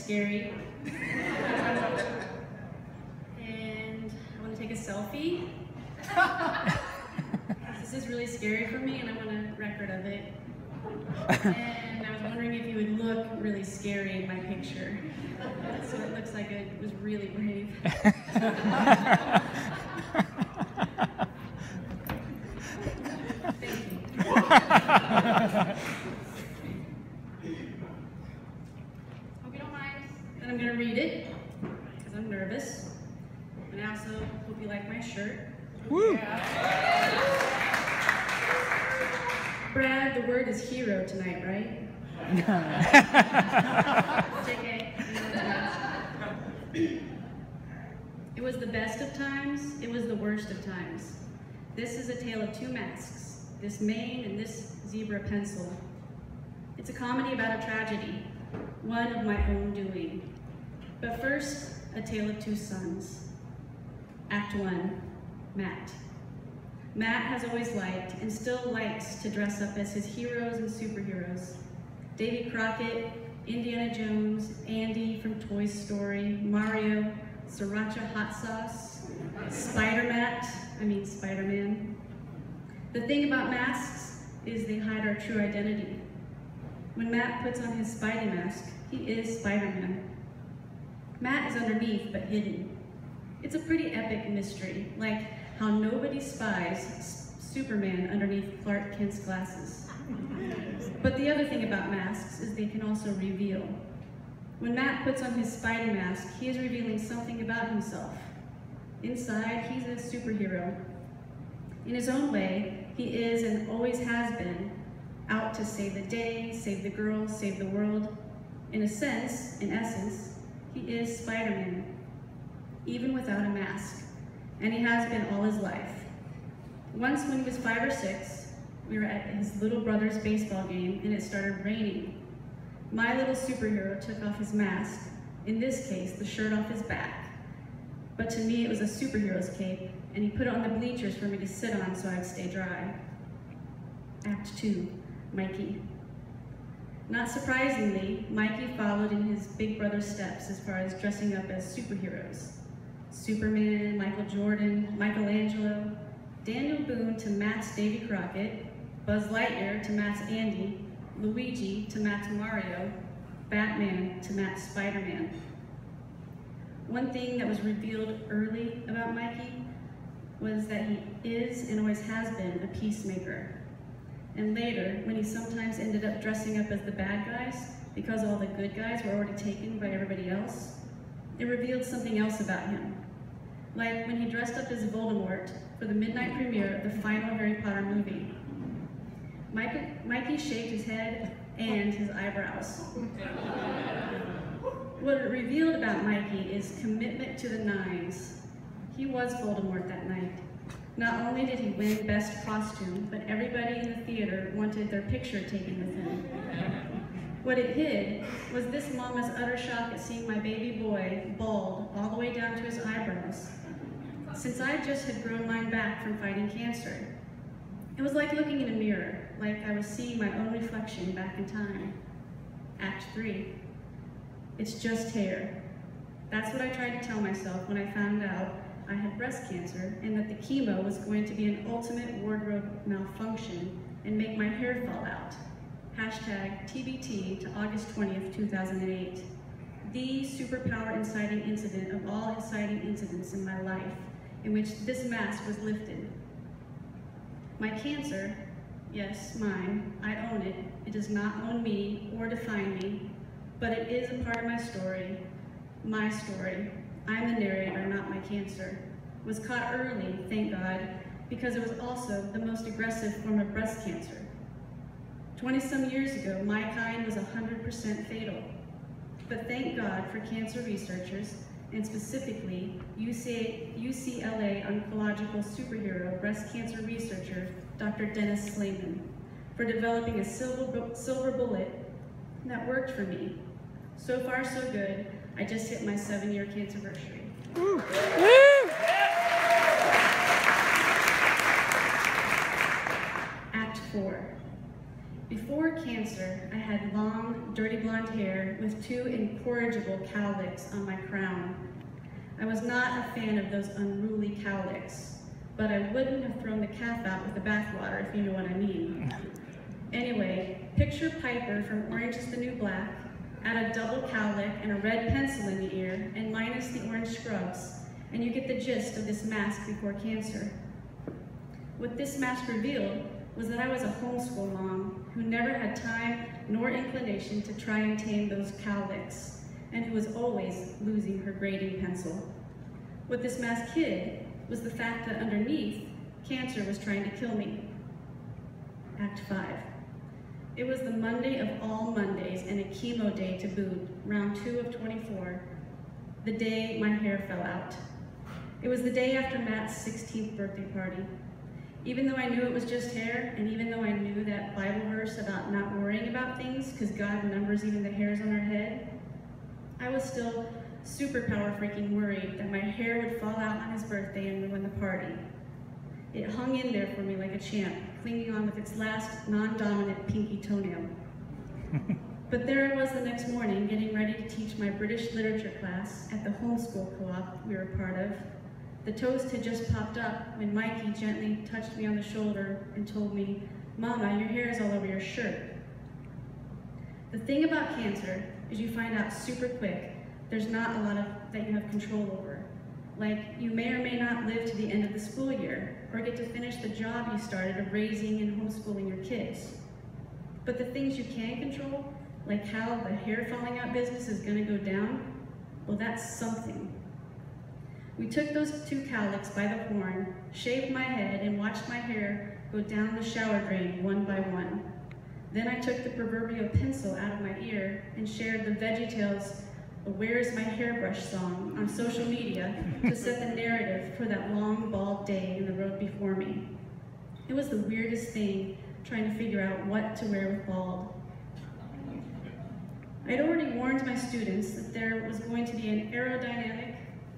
scary. And I want to take a selfie. This is really scary for me, and I want a record of it. And I was wondering if you would look really scary in my picture. So it looks like it was really brave. Thank you. Hope you don't mind that I'm going to read it, because I'm nervous. And I also hope you like my shirt. Woo! Brad, the word is hero tonight, right? JK. It was the best of times, it was the worst of times. This is a tale of two masks, this mane and this zebra pencil. It's a comedy about a tragedy, one of my own doing. But first, a tale of two sons. Act 1, Matt. Matt has always liked and still likes to dress up as his heroes and superheroes. Davy Crockett, Indiana Jones, Andy from Toy Story, Mario, Sriracha Hot Sauce, Spider-Man. The thing about masks is they hide our true identity. When Matt puts on his Spidey mask, he is Spider-Man. Matt is underneath but hidden. It's a pretty epic mystery, like how nobody spies Superman underneath Clark Kent's glasses. But the other thing about masks is they can also reveal. When Matt puts on his Spidey mask, he is revealing something about himself. Inside, he's a superhero. In his own way, he is and always has been out to save the day, save the girls, save the world. In essence, he is Spider-Man, even without a mask. And he has been all his life. Once when he was 5 or 6, we were at his little brother's baseball game and it started raining. My little superhero took off his mask, in this case, the shirt off his back. But to me, it was a superhero's cape, and he put it on the bleachers for me to sit on so I'd stay dry. Act 2, Mikey. Not surprisingly, Mikey followed in his big brother's steps as far as dressing up as superheroes. Superman, Michael Jordan, Michelangelo, Daniel Boone to Matt's Davy Crockett, Buzz Lightyear to Matt's Andy, Luigi to Matt's Mario, Batman to Matt's Spider-Man. One thing that was revealed early about Mikey was that he is and always has been a peacemaker. And later, when he sometimes ended up dressing up as the bad guys because all the good guys were already taken by everybody else, it revealed something else about him. Like when he dressed up as Voldemort for the midnight premiere of the final Harry Potter movie. Mikey shaved his head and his eyebrows. What it revealed about Mikey is commitment to the nines. He was Voldemort that night. Not only did he win Best Costume, but everybody in the theater wanted their picture taken with him. What it hid was this mama's utter shock at seeing my baby boy bald all the way down to his eyebrows, since I just had grown mine back from fighting cancer. It was like looking in a mirror, like I was seeing my own reflection back in time. Act 3. It's just hair. That's what I tried to tell myself when I found out I had breast cancer and that the chemo was going to be an ultimate wardrobe malfunction and make my hair fall out. Hashtag TBT to August 20th, 2008. The superpower inciting incident of all inciting incidents in my life, in which this mask was lifted. My cancer, yes, mine, I own it. It does not own me or define me, but it is a part of my story, my story. I'm the narrator, not my cancer. Was caught early, thank God, because it was also the most aggressive form of breast cancer. 20-some years ago, my kind was 100% fatal. But thank God for cancer researchers, and specifically UCLA oncological superhero breast cancer researcher, Dr. Dennis Slayman, for developing a silver bullet that worked for me. So far, so good. I just hit my 7-year cancerversary. Woo. Act 4. Before cancer, I had long, dirty blonde hair with 2 incorrigible cowlicks on my crown. I was not a fan of those unruly cowlicks, but I wouldn't have thrown the calf out with the bathwater, if you know what I mean. Anyway, picture Piper from Orange is the New Black, add a double cowlick and a red pencil in the ear, and minus the orange scrubs, and you get the gist of this mask before cancer. What this mask revealed was that I was a homeschool mom who never had time nor inclination to try and tame those cowlicks, and who was always losing her grading pencil. What this mask hid was the fact that underneath, cancer was trying to kill me. Act 5. It was the Monday of all Mondays and a chemo day to boot, round 2 of 24, the day my hair fell out. It was the day after Matt's 16th birthday party. Even though I knew it was just hair, and even though I knew that Bible verse about not worrying about things because God numbers even the hairs on our head, I was still superpower freaking worried that my hair would fall out on his birthday and ruin the party. It hung in there for me like a champ, clinging on with its last non-dominant pinky toenail. But there I was the next morning, getting ready to teach my British literature class at the homeschool co-op we were part of. The toast had just popped up when Mikey gently touched me on the shoulder and told me, "Mama, your hair is all over your shirt." The thing about cancer is you find out super quick there's not a lot that you have control over. Like, you may or may not live to the end of the school year, or get to finish the job you started of raising and homeschooling your kids. But the things you can control, like how the hair falling out business is gonna go down, well, that's something. We took those 2 cowlicks by the horn, shaved my head, and watched my hair go down the shower drain one by one. Then I took the proverbial pencil out of my ear and shared the VeggieTales "Where's My Hairbrush" song on social media to set the narrative for that long, bald day in the road before me. It was the weirdest thing, trying to figure out what to wear with bald. I'd already warned my students that there was going to be an aerodynamic,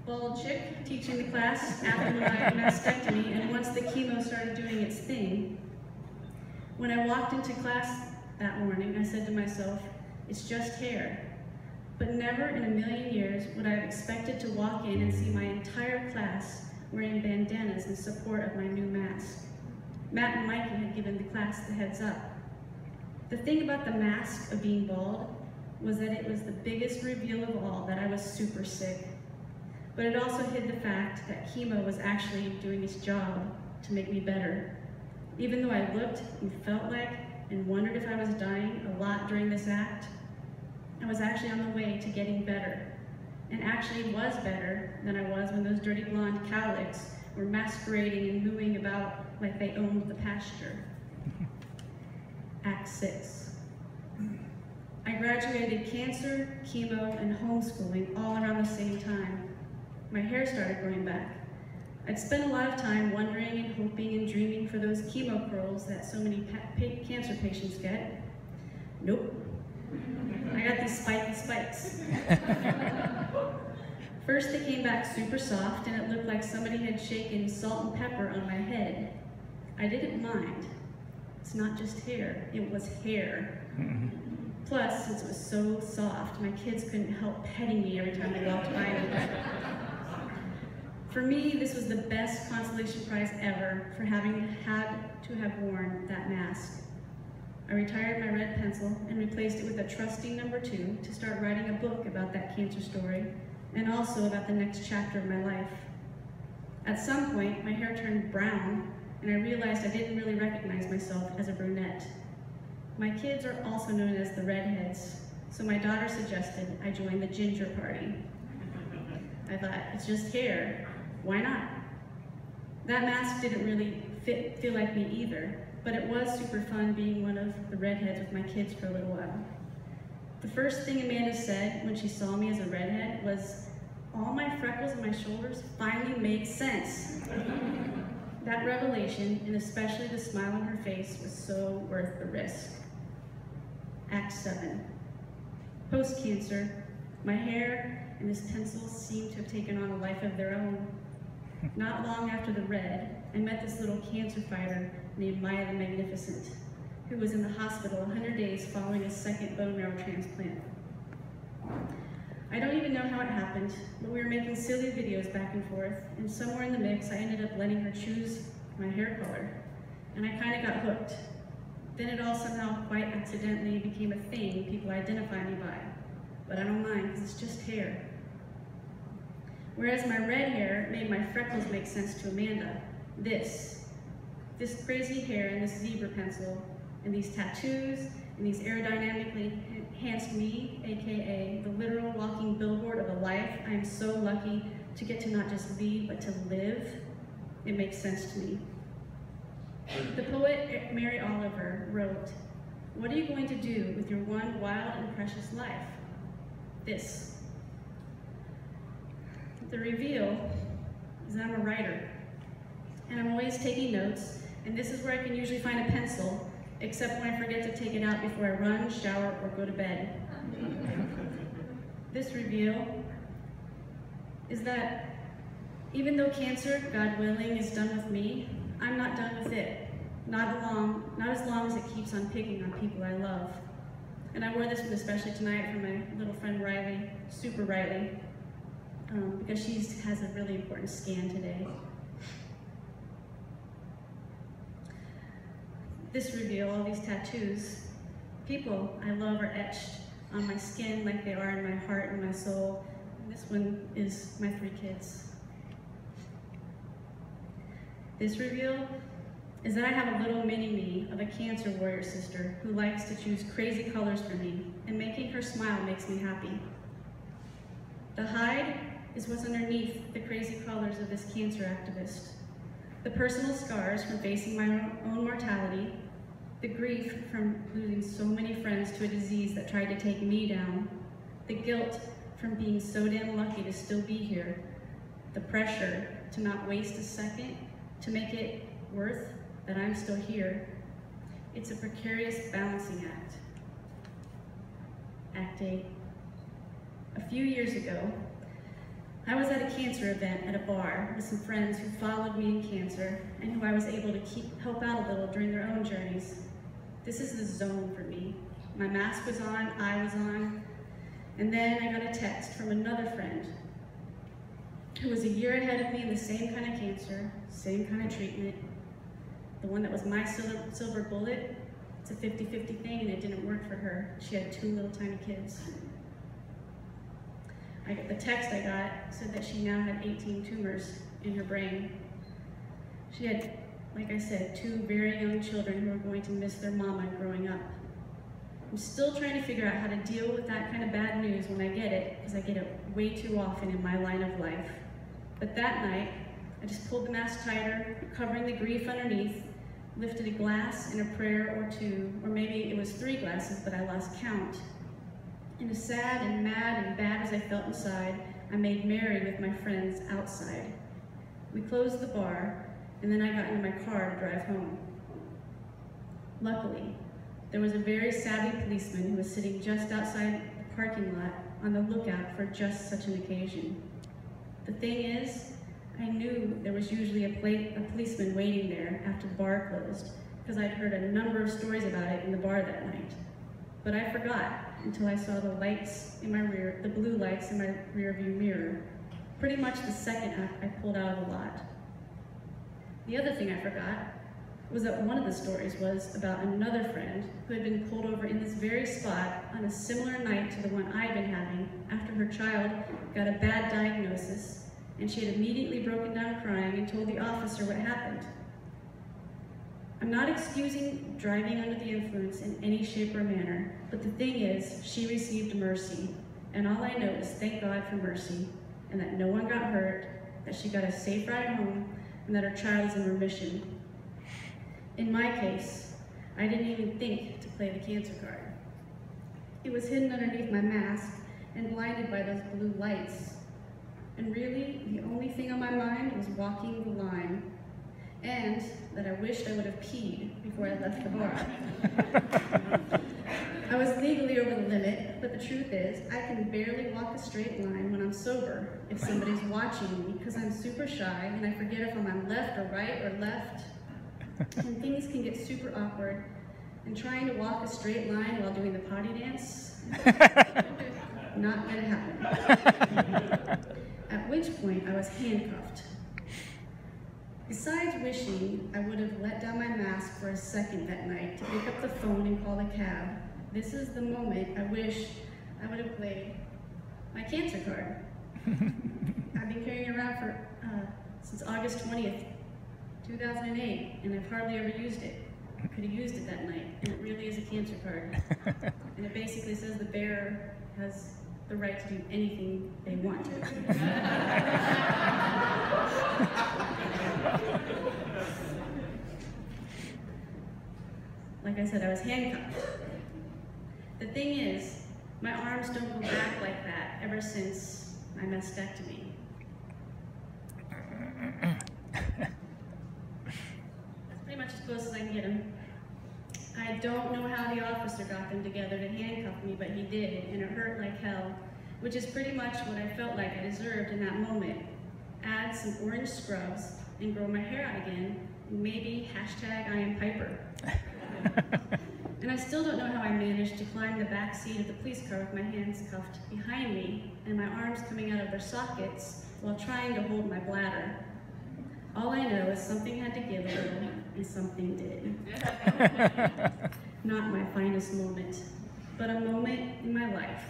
bald chick teaching the class after my mastectomy and once the chemo started doing its thing. When I walked into class that morning, I said to myself, it's just hair. But never in a million years would I have expected to walk in and see my entire class wearing bandanas in support of my new mask. Matt and Mikey had given the class the heads up. The thing about the mask of being bald was that it was the biggest reveal of all that I was super sick. But it also hid the fact that chemo was actually doing its job to make me better. Even though I looked and felt like and wondered if I was dying a lot during this act, I was actually on the way to getting better, and actually was better than I was when those dirty blonde cowlicks were masquerading and mooing about like they owned the pasture. Act 6. I graduated cancer, chemo, and homeschooling all around the same time. My hair started growing back. I'd spent a lot of time wondering and hoping and dreaming for those chemo curls that so many cancer patients get. Nope. I got these spiky spikes. First they came back super soft and it looked like somebody had shaken salt and pepper on my head. I didn't mind. It's not just hair, it was hair. Plus, since it was so soft, my kids couldn't help petting me every time they walked by me. For me, this was the best consolation prize ever for having had to have worn that mask. I retired my red pencil and replaced it with a trusty number 2 to start writing a book about that cancer story and also about the next chapter of my life. At some point, my hair turned brown and I realized I didn't really recognize myself as a brunette. My kids are also known as the redheads, so my daughter suggested I join the ginger party. I thought, it's just hair, why not? That mask didn't really feel like me either, but it was super fun being one of the redheads with my kids for a little while. The first thing Amanda said when she saw me as a redhead was, all my freckles on my shoulders finally make sense. That revelation, and especially the smile on her face, was so worth the risk. Act 7. Post-cancer, my hair and this pencil seemed to have taken on a life of their own. Not long after the red, I met this little cancer fighter named Maya the Magnificent. who was in the hospital 100 days following his second bone marrow transplant. I don't even know how it happened, but we were making silly videos back and forth, and somewhere in the mix, I ended up letting her choose my hair color, and I kind of got hooked. Then it all somehow quite accidentally became a thing people identify me by, but I don't mind because it's just hair. Whereas my red hair made my freckles make sense to Amanda, this crazy hair and this zebra pencil and these tattoos and these aerodynamically enhanced me, aka the literal walking billboard of a life I am so lucky to get to not just lead but to live, it makes sense to me. The poet Mary Oliver wrote, "What are you going to do with your one wild and precious life?" This. The reveal is that I'm a writer, and I'm always taking notes, and this is where I can usually find a pencil, except when I forget to take it out before I run, shower, or go to bed. This reveal is that even though cancer, God willing, is done with me, I'm not done with it. Not as long as it keeps on picking on people I love. And I wore this one especially tonight for my little friend Riley, Super Riley, because she has a really important scan today. This reveal, all these tattoos, people I love are etched on my skin like they are in my heart and my soul. And this one is my 3 kids. This reveal is that I have a little mini-me of a cancer warrior sister who likes to choose crazy colors for me, and making her smile makes me happy. The hide is what's underneath the crazy colors of this cancer activist. The personal scars from facing my own mortality, the grief from losing so many friends to a disease that tried to take me down, the guilt from being so damn lucky to still be here, the pressure to not waste a second to make it worth that I'm still here. It's a precarious balancing act. Act 8. A few years ago, I was at a cancer event at a bar with some friends who followed me in cancer and who I was able to help out a little during their own journeys. This is the zone for me. My mask was on, I was on, and then I got a text from another friend who was a year ahead of me in the same kind of cancer, same kind of treatment. The one that was my silver bullet, it's a 50-50 thing and it didn't work for her. She had 2 little tiny kids. The text I got said that she now had 18 tumors in her brain. She had, like I said, 2 very young children who were going to miss their mama growing up. I'm still trying to figure out how to deal with that kind of bad news when I get it, because I get it way too often in my line of life. But that night, I just pulled the mask tighter, covering the grief underneath, lifted a glass and a prayer or 2, or maybe it was 3 glasses, but I lost count. And as sad and mad and bad as I felt inside, I made merry with my friends outside. We closed the bar, and then I got into my car to drive home. Luckily, there was a very savvy policeman who was sitting just outside the parking lot on the lookout for just such an occasion. The thing is, I knew there was usually a policeman waiting there after the bar closed, because I'd heard a number of stories about it in the bar that night. But I forgot until I saw the lights in my rear, the blue lights in my rear view mirror, pretty much the second I pulled out of the lot. The other thing I forgot was that one of the stories was about another friend who had been pulled over in this very spot on a similar night to the one I'd been having after her child got a bad diagnosis, and she had immediately broken down crying and told the officer what happened. I'm not excusing driving under the influence in any shape or manner, but the thing is, she received mercy, and all I know is thank God for mercy, and that no one got hurt, that she got a safe ride home, and that her child is in remission. In my case, I didn't even think to play the cancer card. It was hidden underneath my mask and blinded by those blue lights. And really, the only thing on my mind was walking the line, and that I wished I would have peed before I left the bar. I was legally over the limit, but the truth is, I can barely walk a straight line when I'm sober if somebody's watching me, because I'm super shy and I forget if I'm on left or right or left. And things can get super awkward, and trying to walk a straight line while doing the potty dance, not gonna happen. At which point I was handcuffed. Besides wishing I would have let down my mask for a second that night to pick up the phone and call a cab, this is the moment I wish I would have played my cancer card. I've been carrying it around since August 20th, 2008, and I've hardly ever used it. I could have used it that night, and it really is a cancer card. And it basically says the bearer has the right to do anything they want to. Like I said, I was handcuffed. The thing is, my arms don't go back like that ever since my mastectomy. That's pretty much as close as I can get them. I don't know how the officer got them together to handcuff me, but he did, and it hurt like hell, which is pretty much what I felt like I deserved in that moment. Add some orange scrubs and grow my hair out again, and maybe hashtag I am Piper. And I still don't know how I managed to climb the back seat of the police car with my hands cuffed behind me and my arms coming out of their sockets while trying to hold my bladder. All I know is something had to give a little, and something did. Not my finest moment, but a moment in my life.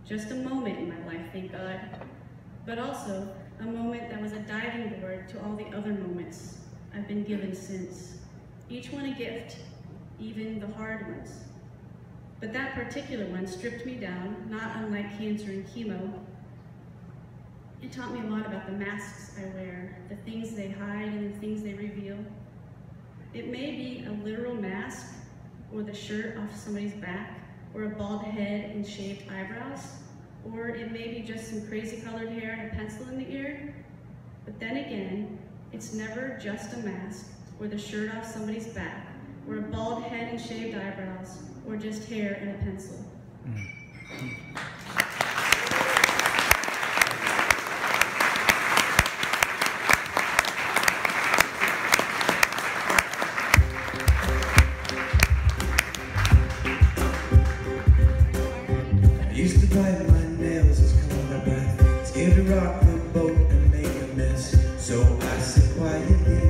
Just a moment in my life, thank God. But also a moment that was a diving board to all the other moments I've been given since. Each one a gift, even the hard ones. But that particular one stripped me down, not unlike cancer and chemo. It taught me a lot about the masks I wear, the things they hide and the things they reveal. It may be a literal mask, or the shirt off somebody's back, or a bald head and shaved eyebrows, or it may be just some crazy colored hair and a pencil in the ear. But then again, it's never just a mask, or the shirt off somebody's back, or a bald head and shaved eyebrows, or just hair and a pencil. I used to bite my nails, it's coming my breath. Scared to rock the boat and make a mess. So I sit quietly,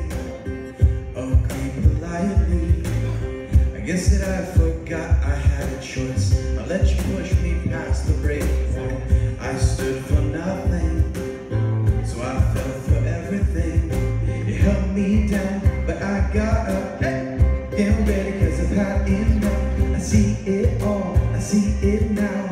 okay, politely. I guess that I forgot I had a choice. I let you push me past the breaking point. I stood for nothing, so I fell for everything. It held me down, but I got up. Damn ready, cause I've had enough. I see it all, I see it now.